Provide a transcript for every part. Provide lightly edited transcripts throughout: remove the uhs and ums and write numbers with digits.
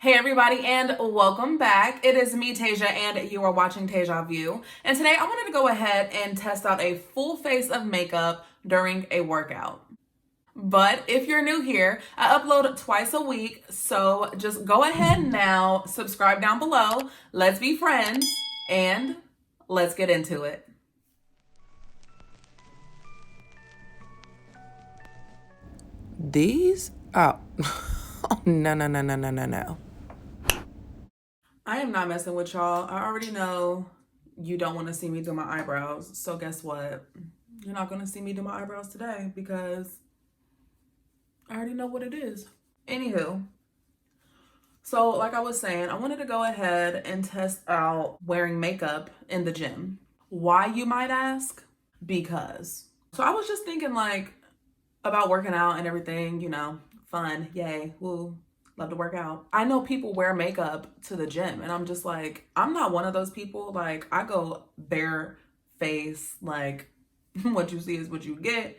Hey everybody, and welcome back. It is me, Taija, and you are watching Taija View. And today I wanted to go ahead and test out a full face of makeup during a workout. But if you're new here, I upload twice a week, so just go ahead now, subscribe down below, let's be friends, and let's get into it. These? Oh. No. I am not messing with y'all. I already know you don't want to see me do my eyebrows, so guess what? You're not going to see me do my eyebrows today because I already know what it is. Anywho, so like I was saying, I wanted to go ahead and test out wearing makeup in the gym. Why, you might ask? Because. So I was just thinking like about working out and everything, you know, fun, yay, woo, love to work out. I know people wear makeup to the gym and I'm just like, I'm not one of those people. Like I go bare face, like what you see is what you get.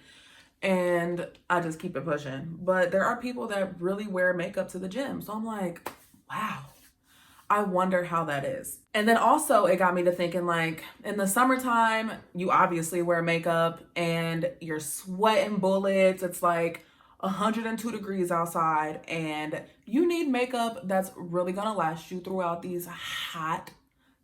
And I just keep it pushing. But there are people that really wear makeup to the gym. So I'm like, wow, I wonder how that is. And then also it got me to thinking like in the summertime, you obviously wear makeup and you're sweating bullets. It's like 102 degrees outside and you need makeup that's really gonna last you throughout these hot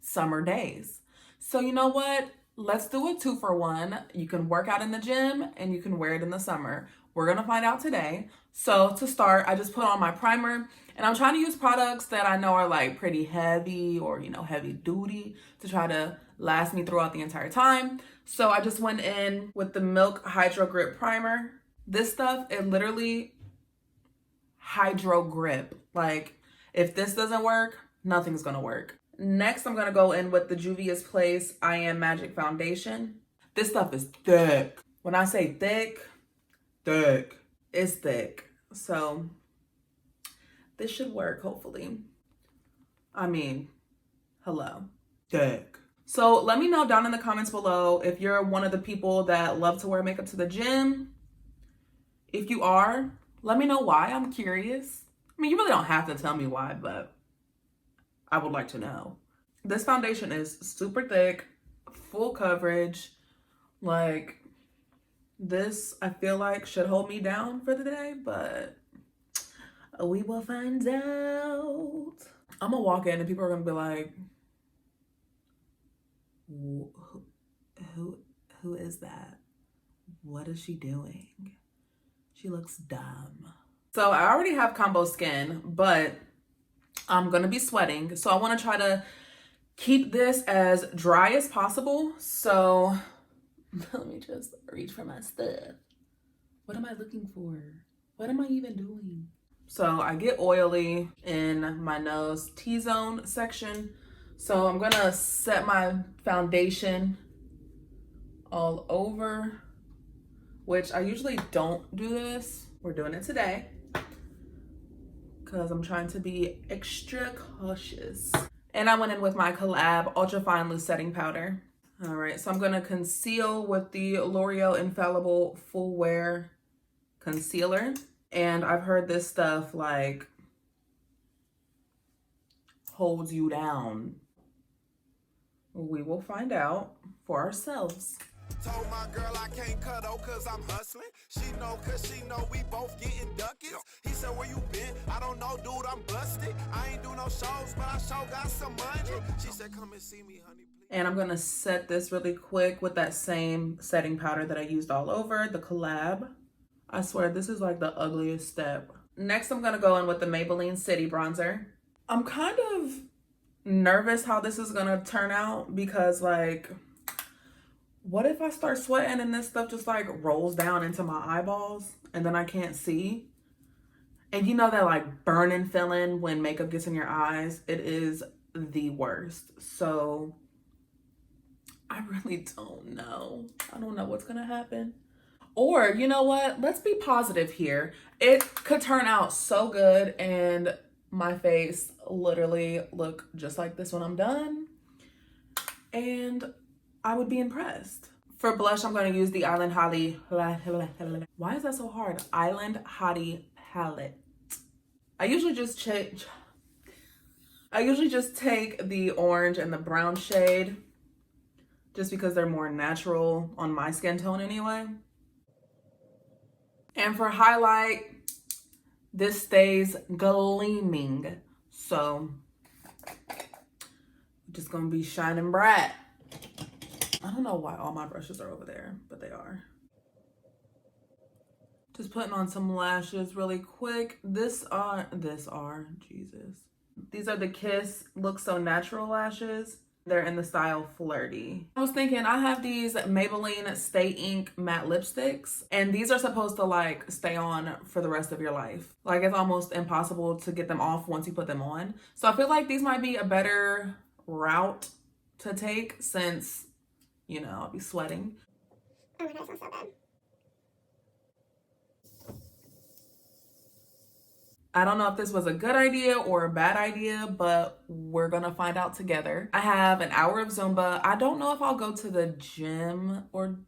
summer days. So you know what? Let's do a 2-for-1. You can work out in the gym and you can wear it in the summer. We're gonna find out today. So to start, I just put on my primer and I'm trying to use products that I know are like pretty heavy or, you know, heavy duty to try to last me throughout the entire time. So I just went in with the Milk Hydro Grip Primer. This stuff, it literally hydro grip. Like if this doesn't work, nothing's gonna work. Next, I'm gonna go in with the Juvias Place I Am Magic Foundation. This stuff is thick. When I say thick, it's thick. So this should work, hopefully. I mean, hello, thick. So let me know down in the comments below if you're one of the people that love to wear makeup to the gym. If you are, let me know why. I'm curious. I mean, you really don't have to tell me why, but I would like to know. This foundation is super thick, full coverage. Like this, I feel like should hold me down for the day, but we will find out. I'm gonna walk in and people are gonna be like, who is that? What is she doing? She looks dumb. So I already have combo skin, but I'm gonna be sweating. So I wanna try to keep this as dry as possible. So let me just reach for my stuff. What am I looking for? What am I even doing? So I get oily in my nose T-zone section. So I'm gonna set my foundation all over, which I usually don't do this. We're doing it today because I'm trying to be extra cautious. And I went in with my Collab Ultra Fine Loose Setting Powder. All right, so I'm gonna conceal with the Loreal Infallible Full Wear Concealer. And I've heard this stuff like holds you down. We will find out for ourselves. Told my girl I can't cut out cause I'm hustling. She know cause she know we both getting duckets. He said, where you been? I don't know, dude, I'm busted. I ain't do no shows, but I sure got some money. She said, come and see me, honey, please. And I'm gonna set this really quick with that same setting powder that I used all over, the Collab. I swear, this is like the ugliest step. Next, I'm gonna go in with the Maybelline City Bronzer. I'm kind of nervous how this is gonna turn out because like, what if I start sweating and this stuff just like rolls down into my eyeballs and then I can't see? And you know that like burning feeling when makeup gets in your eyes? It is the worst. So I really don't know. I don't know what's gonna happen. Or you know what? Let's be positive here. It could turn out so good and my face literally look just like this when I'm done. And I would be impressed. For blush, I'm going to use the Island Hottie. Why is that so hard? Island Hottie palette. I usually just change I usually just take the orange and the brown shade just because they're more natural on my skin tone anyway. And for highlight, this stays gleaming. So just gonna be shining bright. I don't know why all my brushes are over there, but they are. Just putting on some lashes really quick. These are the Kiss Look So Natural lashes. They're in the style Flirty. I was thinking I have these Maybelline Stay Ink matte lipsticks, and these are supposed to like stay on for the rest of your life. Like it's almost impossible to get them off once you put them on. So I feel like these might be a better route to take since, you know, I'll be sweating. Oh my god, it smells so bad. I don't know if this was a good idea or a bad idea, but we're gonna find out together. I have an hour of Zumba. I don't know if I'll go to the gym or...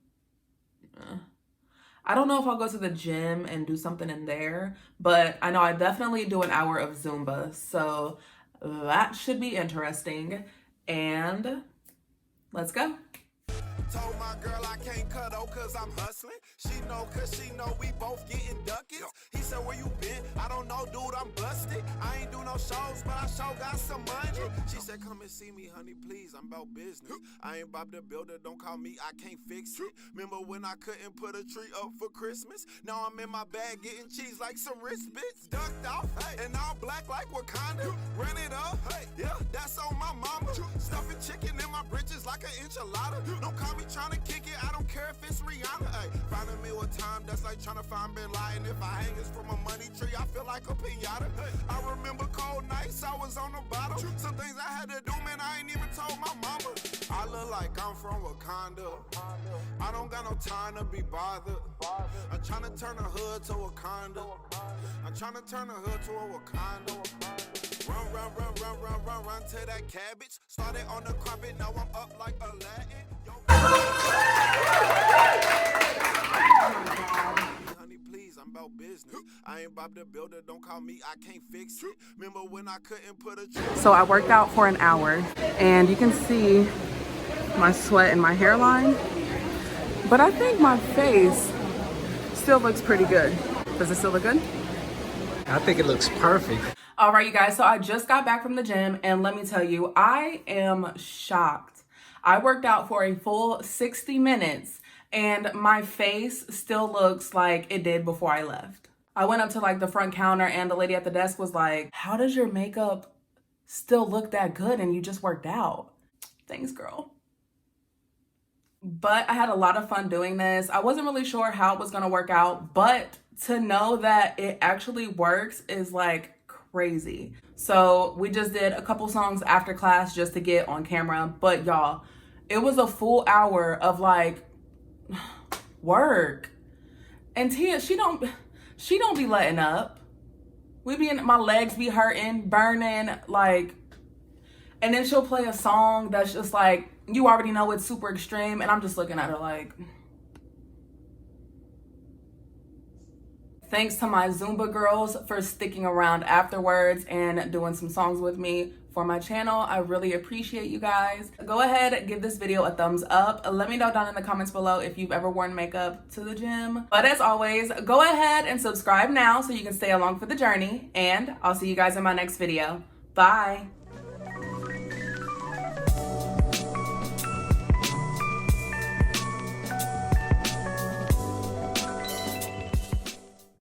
I don't know if I'll go to the gym and do something in there, but I know I definitely do an hour of Zumba, so that should be interesting. And let's go. Told my girl I can't cut out cause I'm hustling. She know cause she know we both getting duckets. He said where you been? I don't know dude, I'm busted. I ain't do no shows but I sure got some money. She said come and see me honey please, I'm about business. I ain't Bob the Builder, don't call me, I can't fix it. Remember when I couldn't put a tree up for Christmas? Now I'm in my bag getting cheese like some wrist bits. Ducked off, hey, and all black like Wakanda. Run it up, hey, yeah, that's on my mama. Stuffing chicken in my britches like an enchilada. Don't call me trying to kick it, I don't care if it's Rihanna. Ay, finding me with time, that's like trying to find Bin Laden. If I hang this from a money tree, I feel like a pinata. Hey, I remember cold nights, I was on the bottom. Some things I had to do, man, I ain't even told my mama. I look like I'm from Wakanda. I don't got no time to be bothered. I'm trying to turn the hood to Wakanda. I'm trying to turn the hood to a Wakanda. Run, run, run, run, run, run, run to that cabbage. Started on the carpet, now I'm up like a Latin. Honey, please, I'm about business. I ain't Bob the Builder, don't call me, I can't fix it. Remember when I couldn't put a tree? So I worked out for an hour and you can see my sweat and my hairline, but I think my face still looks pretty good. Does it still look good? I think it looks perfect. All right, you guys, so I just got back from the gym and let me tell you, I am shocked. I worked out for a full 60 minutes and my face still looks like it did before I left. I went up to like the front counter and the lady at the desk was like, how does your makeup still look that good and you just worked out? Thanks, girl. But I had a lot of fun doing this. I wasn't really sure how it was gonna work out, but to know that it actually works is like crazy. So we just did a couple songs after class just to get on camera, but y'all, it was a full hour of like work. And Tia, she don't be letting up. My legs be hurting, burning, like, and then she'll play a song that's just like, you already know it's super extreme, and I'm just looking at her like, thanks to my Zumba girls for sticking around afterwards and doing some songs with me for my channel. I really appreciate you guys. Go ahead, give this video a thumbs up. Let me know down in the comments below if you've ever worn makeup to the gym. But as always, go ahead and subscribe now so you can stay along for the journey, and I'll see you guys in my next video. Bye.